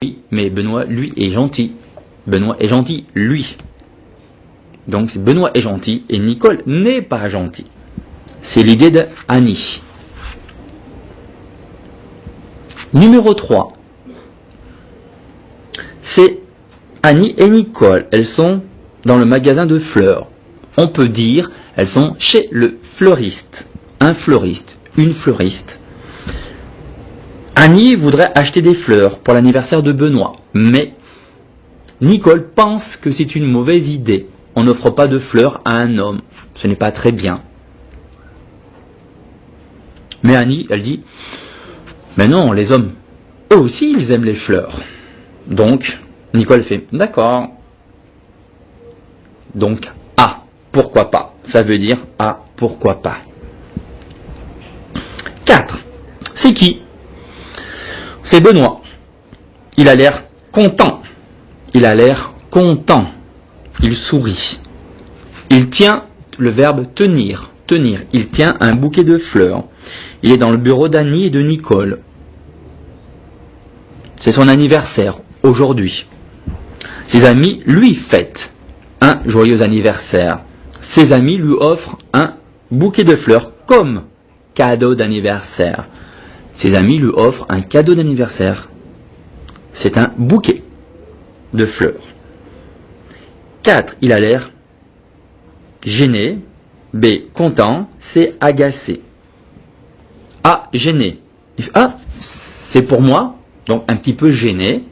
Oui, mais Benoît, lui, est gentil. Benoît est gentil, lui. Donc Benoît est gentil et Nicole n'est pas gentil. C'est l'idée de Annie. Numéro 3. C'est Annie et Nicole. Elles sont dans le magasin de fleurs. On peut dire elles sont chez le fleuriste. Un fleuriste, une fleuriste. Annie voudrait acheter des fleurs pour l'anniversaire de Benoît. Mais Nicole pense que c'est une mauvaise idée. On n'offre pas de fleurs à un homme. Ce n'est pas très bien. Mais Annie, elle dit, mais non, les hommes, eux aussi, ils aiment les fleurs. Donc, Nicole fait, d'accord. Donc, ah, pourquoi pas. Ça veut dire, ah, pourquoi pas. 4. C'est qui? C'est Benoît. Il a l'air content. Il a l'air content. Il sourit. Il tient le verbe tenir. Tenir. Il tient un bouquet de fleurs. Il est dans le bureau d'Annie et de Nicole. C'est son anniversaire, aujourd'hui. Ses amis lui fêtent un joyeux anniversaire. Ses amis lui offrent un bouquet de fleurs comme cadeau d'anniversaire. Ses amis lui offrent un cadeau d'anniversaire. C'est un bouquet de fleurs. 4. Il a l'air gêné. B. Content. C. Agacé. A. Gêné. A. C'est pour moi. Donc un petit peu gêné.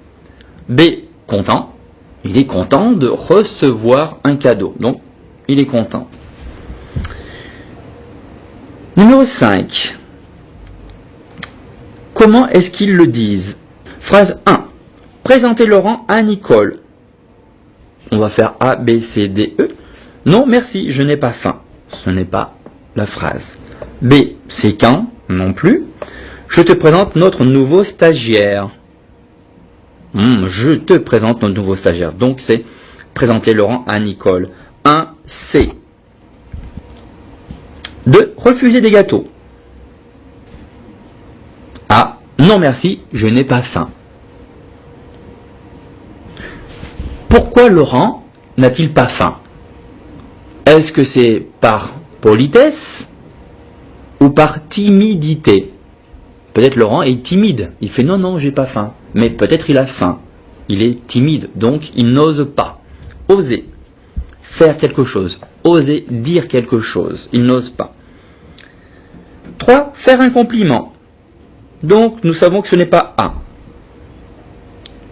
B. Content. Il est content de recevoir un cadeau. Donc il est content. Numéro 5. Comment est-ce qu'ils le disent? Phrase 1. Présentez Laurent à Nicole. On va faire A, B, C, D, E. Non, merci, je n'ai pas faim. Ce n'est pas la phrase. B, c'est quand? Non plus. Je te présente notre nouveau stagiaire. Je te présente notre nouveau stagiaire. Donc c'est présenter Laurent à Nicole. 1, C. 2. Refuser des gâteaux. A. Non merci, je n'ai pas faim. Pourquoi Laurent n'a-t-il pas faim? Est-ce que c'est par politesse ou par timidité? Peut-être Laurent est timide. Il fait non, non, j'ai pas faim. Mais peut-être il a faim. Il est timide, donc il n'ose pas. Oser faire quelque chose. Oser dire quelque chose. Il n'ose pas. 3. Faire un compliment. Donc nous savons que ce n'est pas A.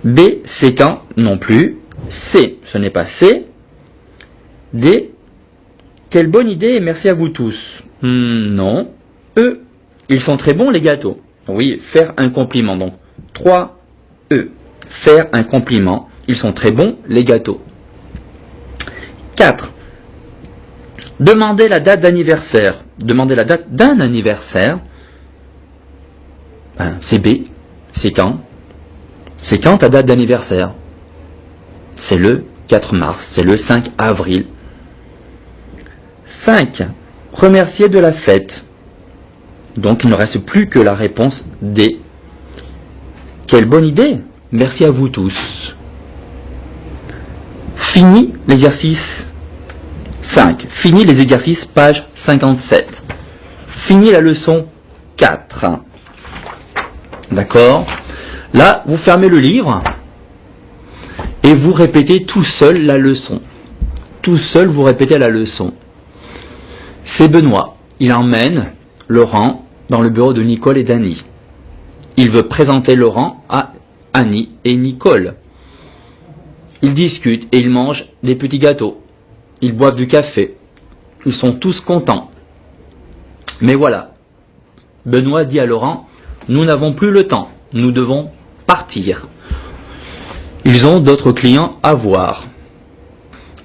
B. C'est quand? Non plus. C. Ce n'est pas C. D. Quelle bonne idée et merci à vous tous. Non. E. Ils sont très bons les gâteaux. Oui, faire un compliment. Donc 3. E. Faire un compliment. Ils sont très bons les gâteaux. 4. Demander la date d'anniversaire. Demander la date d'un anniversaire. C'est B. C'est quand? C'est quand ta date d'anniversaire? C'est le 4 mars. C'est le 5 avril. 5. Remercier de la fête. Donc il ne reste plus que la réponse D. Quelle bonne idée! Merci à vous tous. Fini l'exercice 5. Fini les exercices, page 57. Fini la leçon 4. D'accord? Là, vous fermez le livre et vous répétez tout seul la leçon. Tout seul, vous répétez la leçon. C'est Benoît. Il emmène Laurent dans le bureau de Nicole et d'Annie. Il veut présenter Laurent à Annie et Nicole. Ils discutent et ils mangent des petits gâteaux. Ils boivent du café. Ils sont tous contents. Mais voilà. Benoît dit à Laurent, nous n'avons plus le temps. Nous devons partir. Ils ont d'autres clients à voir.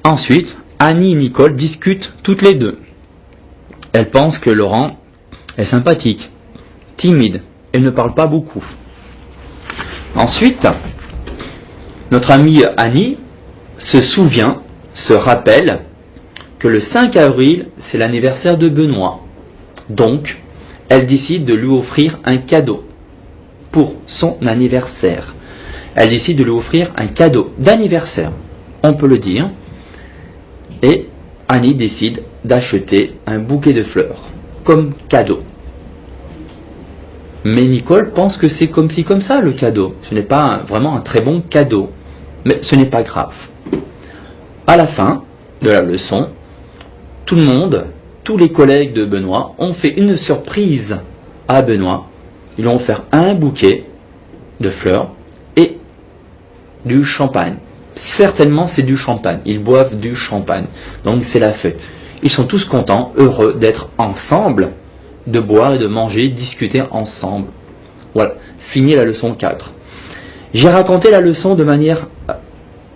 Ensuite, Annie et Nicole discutent toutes les deux. Elles pensent que Laurent est sympathique, timide et ne parle pas beaucoup. Ensuite, notre amie Annie se rappelle que le 5 avril, c'est l'anniversaire de Benoît. Donc, elle décide de lui offrir un cadeau pour son anniversaire. Elle décide de lui offrir un cadeau d'anniversaire, on peut le dire. Et Annie décide d'acheter un bouquet de fleurs comme cadeau. Mais Nicole pense que c'est comme ci comme ça le cadeau. Ce n'est pas vraiment un très bon cadeau. Mais ce n'est pas grave. À la fin de la leçon, tout le monde, tous les collègues de Benoît ont fait une surprise à Benoît. Ils lui ont offert un bouquet de fleurs et du champagne. Certainement c'est du champagne. Ils boivent du champagne. Donc c'est la fête. Ils sont tous contents, heureux d'être ensemble, de boire et de manger, discuter ensemble. Voilà, fini la leçon 4. J'ai raconté la leçon de manière,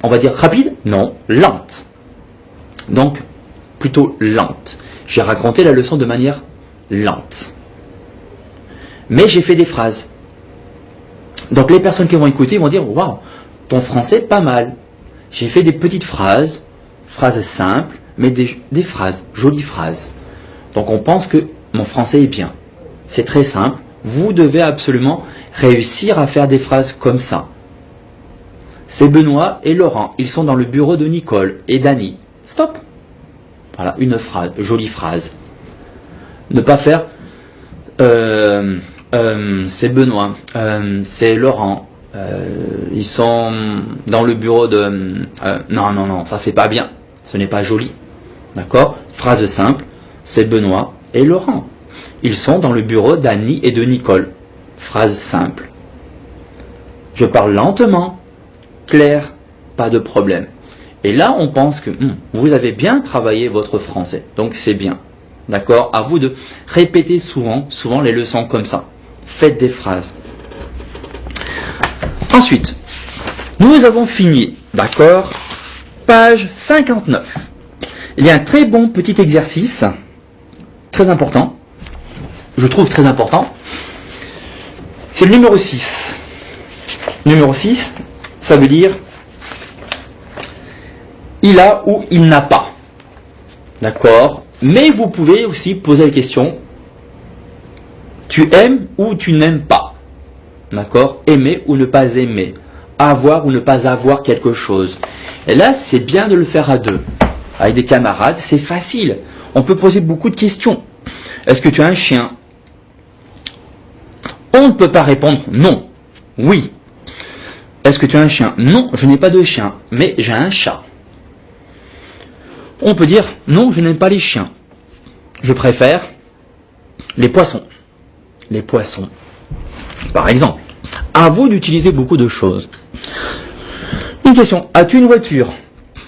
on va dire rapide? Non, lente. Donc, plutôt lente. J'ai raconté la leçon de manière lente. Mais j'ai fait des phrases. Donc les personnes qui vont écouter vont dire, waouh, ton français pas mal. J'ai fait des petites phrases, phrases simples, mais des phrases, jolies phrases. Donc on pense que mon français est bien. C'est très simple. Vous devez absolument réussir à faire des phrases comme ça. C'est Benoît et Laurent. Ils sont dans le bureau de Nicole et d'Annie. Stop. Voilà, une phrase, jolie phrase. Ne pas faire c'est Benoît, c'est Laurent. Ils sont dans le bureau de... non, ça c'est pas bien. Ce n'est pas joli. D'accord? Phrase simple. C'est Benoît et Laurent. Ils sont dans le bureau d'Annie et de Nicole. Phrase simple. Je parle lentement, clair, pas de problème. Et là, on pense que vous avez bien travaillé votre français. Donc c'est bien. D'accord? À vous de répéter souvent les leçons comme ça. Faites des phrases. Ensuite, nous avons fini. D'accord? Page 59. Il y a un très bon petit exercice. Très important. Je trouve très important. C'est le numéro 6. Numéro 6, ça veut dire il a ou il n'a pas. D'accord? Mais vous pouvez aussi poser la question tu aimes ou tu n'aimes pas. D'accord? Aimer ou ne pas aimer. Avoir ou ne pas avoir quelque chose. Et là, c'est bien de le faire à deux. Avec des camarades, c'est facile. On peut poser beaucoup de questions. Est-ce que tu as un chien? On ne peut pas répondre non. Oui. Est-ce que tu as un chien? Non, je n'ai pas de chien, mais j'ai un chat. On peut dire non, je n'aime pas les chiens. Je préfère les poissons. Les poissons. Par exemple, à vous d'utiliser beaucoup de choses. Une question, as-tu une voiture?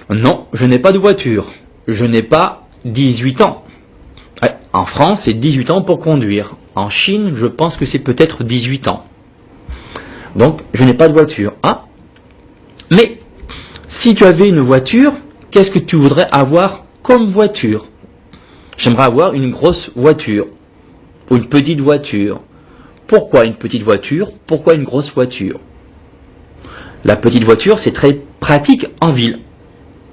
Non, je n'ai pas de voiture. Je n'ai pas 18 ans. Ouais, en France, c'est 18 ans pour conduire. En Chine, je pense que c'est peut-être 18 ans. Donc, je n'ai pas de voiture. Ah, mais si tu avais une voiture, qu'est-ce que tu voudrais avoir comme voiture? J'aimerais avoir une grosse voiture ou une petite voiture. Pourquoi une petite voiture? Pourquoi une grosse voiture? La petite voiture, c'est très pratique en ville.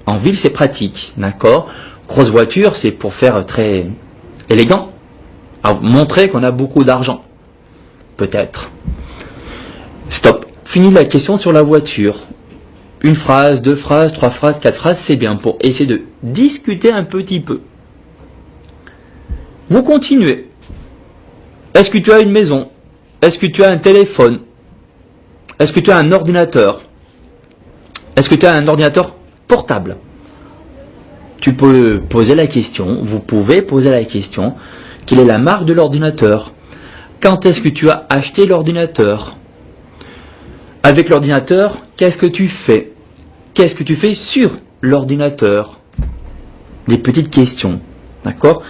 En ville, c'est pratique, d'accord? Grosse voiture, c'est pour faire très élégant, à montrer qu'on a beaucoup d'argent. Peut-être. Stop. Fini la question sur la voiture. Une phrase, deux phrases, trois phrases, quatre phrases, c'est bien pour essayer de discuter un petit peu. Vous continuez. Est-ce que tu as une maison? Est-ce que tu as un téléphone? Est-ce que tu as un ordinateur? Est-ce que tu as un ordinateur portable? Tu peux poser la question, vous pouvez poser la question, quelle est la marque de l'ordinateur? Quand est-ce que tu as acheté l'ordinateur? Avec l'ordinateur, qu'est-ce que tu fais? Qu'est-ce que tu fais sur l'ordinateur? Des petites questions, d'accord?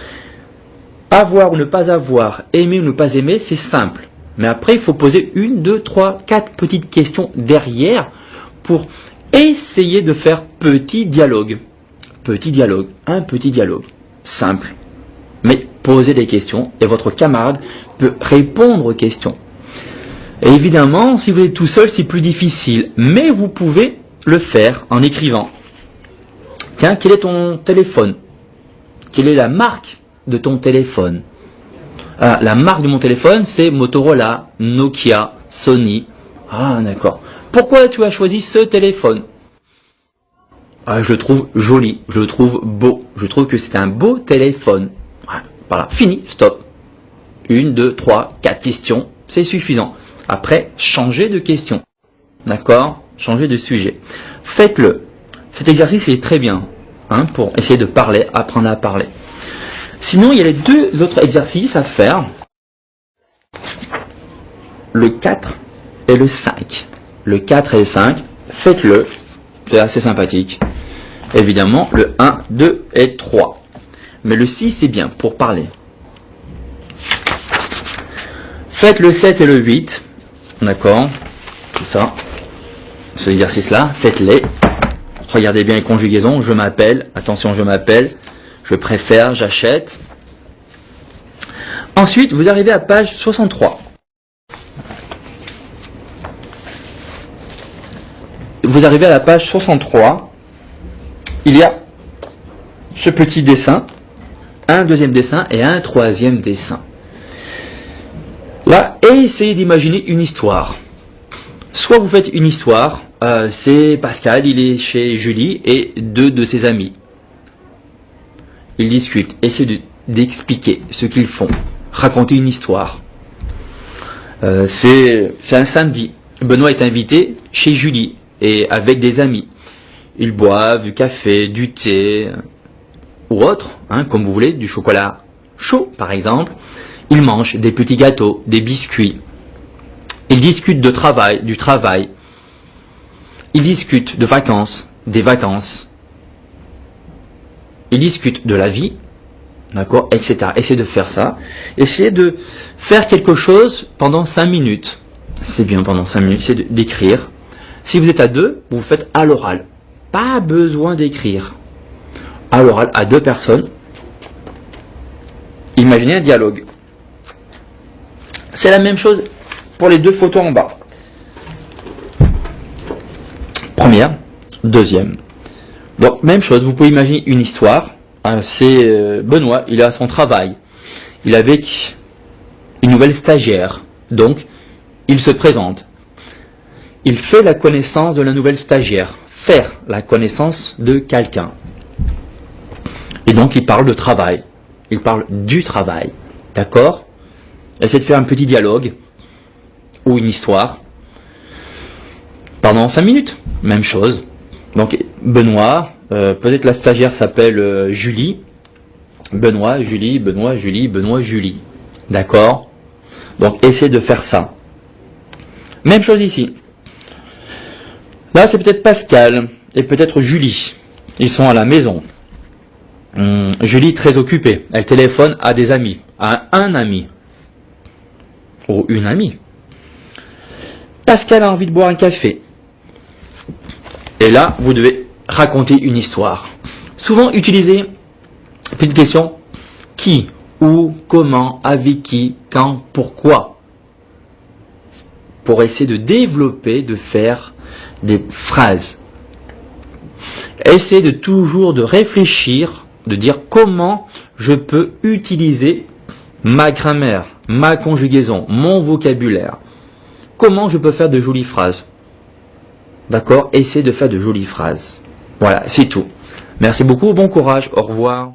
Avoir ou ne pas avoir, aimer ou ne pas aimer, c'est simple. Mais après, il faut poser une, deux, trois, quatre petites questions derrière pour essayer de faire petit dialogue. Petit dialogue, un petit dialogue. Simple. Mais posez des questions et votre camarade peut répondre aux questions. Et évidemment, si vous êtes tout seul, c'est plus difficile. Mais vous pouvez le faire en écrivant. Tiens, quel est ton téléphone? Quelle est la marque de ton téléphone? La marque de mon téléphone, c'est Motorola, Nokia, Sony. Ah, d'accord. Pourquoi tu as choisi ce téléphone? Je le trouve joli, je le trouve beau, je trouve que c'est un beau téléphone. Voilà, fini, stop. 1, 2, 3, 4 questions, c'est suffisant. Après, changez de question. D'accord? Changez de sujet. Faites-le. Cet exercice est très bien pour essayer de parler, apprendre à parler. Sinon, il y a les deux autres exercices à faire. Le 4 et le 5. Le 4 et le 5, faites-le. C'est assez sympathique. Évidemment, le 1, 2 et 3. Mais le 6, c'est bien pour parler. Faites le 7 et le 8. D'accord? Tout ça. Ces exercices-là, faites-les. Regardez bien les conjugaisons. Je m'appelle. Attention, je m'appelle. Je préfère, j'achète. Ensuite, vous arrivez à page 63. Vous arrivez à la page 63. Il y a ce petit dessin, un deuxième dessin et un troisième dessin. Là, essayez d'imaginer une histoire. Soit vous faites une histoire, c'est Pascal, il est chez Julie et deux de ses amis. Ils discutent, essayez d'expliquer ce qu'ils font, raconter une histoire. C'est un samedi, Benoît est invité chez Julie et avec des amis. Ils boivent du café, du thé ou autre, comme vous voulez, du chocolat chaud par exemple. Ils mangent des petits gâteaux, des biscuits. Ils discutent de travail, du travail. Ils discutent de vacances, des vacances. Ils discutent de la vie, d'accord, etc. Essayez de faire ça. Essayez de faire quelque chose pendant 5 minutes. C'est bien pendant 5 minutes, essayez d'écrire. Si vous êtes à deux, vous faites à l'oral. Pas besoin d'écrire. À l'oral, à 2 personnes. Imaginez un dialogue. C'est la même chose pour les 2 photos en bas. Première, deuxième. Donc, même chose, vous pouvez imaginer une histoire. C'est Benoît, il est à son travail. Il est avec une nouvelle stagiaire. Donc, il se présente. Il fait la connaissance de la nouvelle stagiaire. Faire la connaissance de quelqu'un. Et donc, il parle de travail. Il parle du travail. D'accord? Essayez de faire un petit dialogue ou une histoire pendant 5 minutes. Même chose. Donc, Benoît, peut-être la stagiaire s'appelle Julie. Benoît, Julie, Benoît, Julie, Benoît, Julie. D'accord? Donc, essayez de faire ça. Même chose ici. Là, c'est peut-être Pascal et peut-être Julie. Ils sont à la maison. Julie très occupée. Elle téléphone à des amis, à un ami ou une amie. Pascal a envie de boire un café. Et là, vous devez raconter une histoire. Souvent utilisez une question qui, où, comment, avec qui, quand, pourquoi. Pour essayer de développer, de faire des phrases. Essayez de toujours de réfléchir, de dire comment je peux utiliser ma grammaire, ma conjugaison, mon vocabulaire. Comment je peux faire de jolies phrases. D'accord? Essayez de faire de jolies phrases. Voilà, c'est tout. Merci beaucoup, bon courage, au revoir.